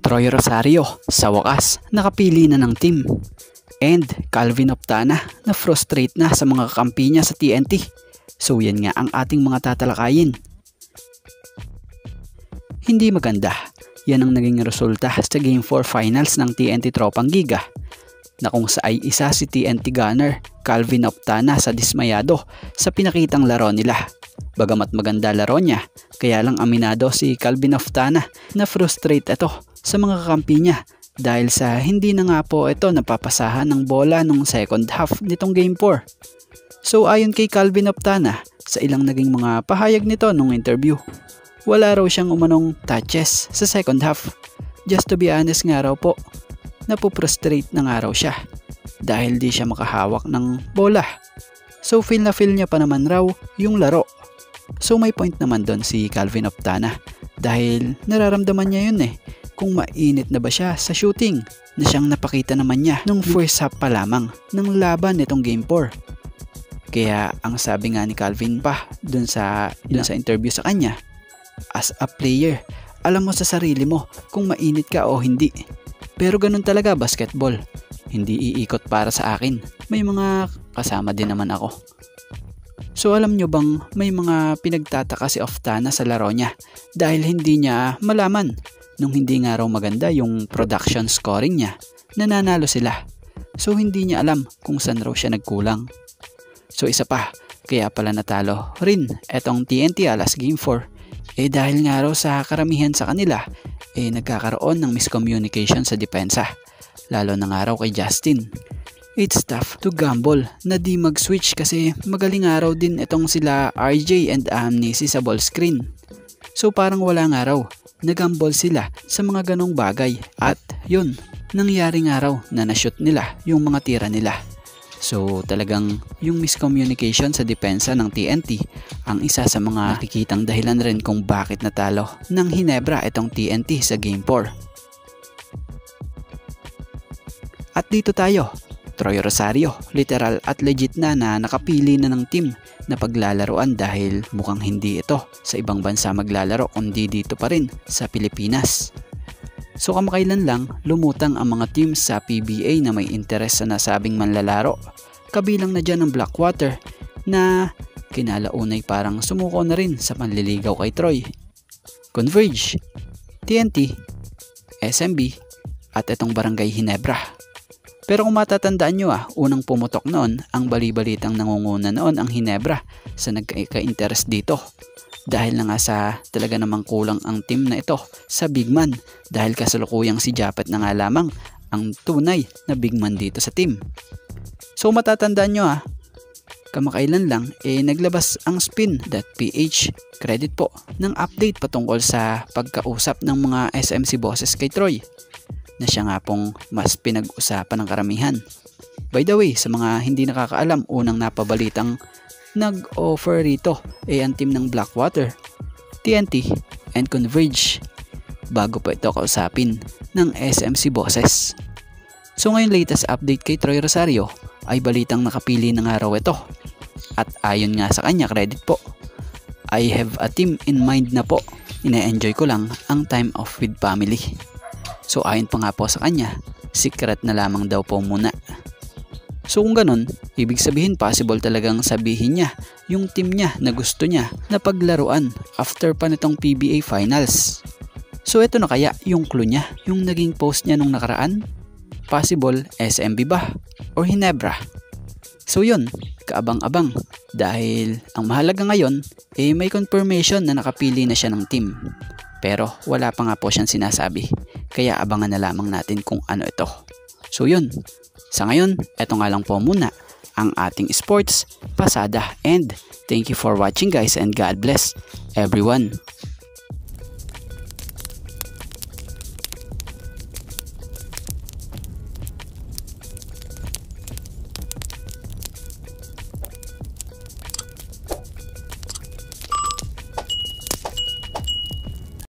Troy Rosario, sa wakas, nakapili na ng team. And Calvin Optana na frustrate na sa mga kakampi niya sa TNT. So yan nga ang ating mga tatalakayin. Hindi maganda. Yan ang naging resulta sa Game 4 Finals ng TNT Tropang Giga, na kung sa ay isa si TNT Gunner Calvin Optana sa dismayado sa pinakitang laro nila. Bagamat maganda laro niya, kaya lang aminado si Calvin Optana na frustrate ito sa mga kakampi niya dahil sa hindi na nga po ito napapasahan ng bola nung second half nitong Game 4. So ayon kay Calvin Optana, sa ilang naging mga pahayag nito nung interview, wala raw siyang umanong touches sa second half. Just to be honest nga raw po, napuprostrate na nga raw siya dahil di siya makahawak ng bola. So feel na feel niya pa naman raw yung laro. So may point naman doon si Calvin Optana dahil nararamdaman niya yun kung mainit na ba siya sa shooting na siyang napakita naman niya nung first half pa lamang ng laban nitong Game 4. Kaya ang sabi nga ni Calvin pa dun sa interview sa kanya, as a player, alam mo sa sarili mo kung mainit ka o hindi. Pero ganun talaga basketball. Hindi iikot para sa akin. May mga kasama din naman ako. So alam nyo bang may mga pinagtataka si Optana sa laro niya dahil hindi niya malaman nung hindi nga raw maganda yung production scoring niya, nananalo sila. So hindi niya alam kung saan raw siya nagkulang. So isa pa, kaya pala natalo rin etong TNT Alas Game 4 dahil nga raw sa karamihan sa kanila nagkakaroon ng miscommunication sa depensa, lalo na nga raw kay Justin. It's tough to gamble na di mag-switch kasi magaling nga raw din itong sila RJ and Amnesty sa ball screen. So parang wala nga raw, nagamble sila sa mga ganong bagay at yun, nangyari nga raw na na-shoot nila yung mga tira nila. So talagang yung miscommunication sa depensa ng TNT ang isa sa mga nakikitang dahilan rin kung bakit natalo ng Hinebra itong TNT sa Game 4. At dito tayo, Troy Rosario, literal at legit na nakapili na ng team na paglalaroan dahil mukhang hindi ito sa ibang bansa maglalaro kundi dito pa rin sa Pilipinas. So kamakailan lang lumutang ang mga teams sa PBA na may interes sa nasabing manlalaro. Kabilang na dyan ang Blackwater na kinalaunay parang sumuko na rin sa panliligaw kay Troy, Converge, TNT, SMB at itong Barangay Hinebra. Pero kung matatandaan nyo unang pumutok noon ang bali-balitang nangunguna noon ang Hinebra sa nagka-interest dito. Dahil na nga sa talaga namang kulang ang team na ito sa big man dahil kasalukuyang si Japet na nga lamang ang tunay na big man dito sa team. So matatandaan nyo kamakailan lang naglabas ang spin.ph credit po ng update patungkol sa pagkausap ng mga SMC bosses kay Troy na siya nga pong mas pinag-usapan ng karamihan. By the way, sa mga hindi nakakaalam, unang napabalitang nag-offer rito ang team ng Blackwater, TNT, and Converge bago pa ito kausapin ng SMC bosses. So ngayon latest update kay Troy Rosario ay balitang nakapili ng araw ito. At ayon nga sa kanya, credit po, I have a team in mind na po. Ina-enjoy ko lang ang time off with family. So ayon pa nga po sa kanya, secret na lamang daw po muna. So kung ganun, ibig sabihin possible talagang sabihin niya yung team niya na gusto niya na paglaruan after pa nitong PBA Finals. So ito na kaya yung clue niya, yung naging post niya nung nakaraan? Possible SMB ba? Or Hinebra? So yun, kaabang-abang dahil ang mahalaga ngayon may confirmation na nakapili na siya ng team. Pero wala pa nga po siyang sinasabi, kaya abangan na lamang natin kung ano ito. So yun, sa ngayon, eto nga lang po muna ang ating sports pasada and thank you for watching guys and God bless everyone.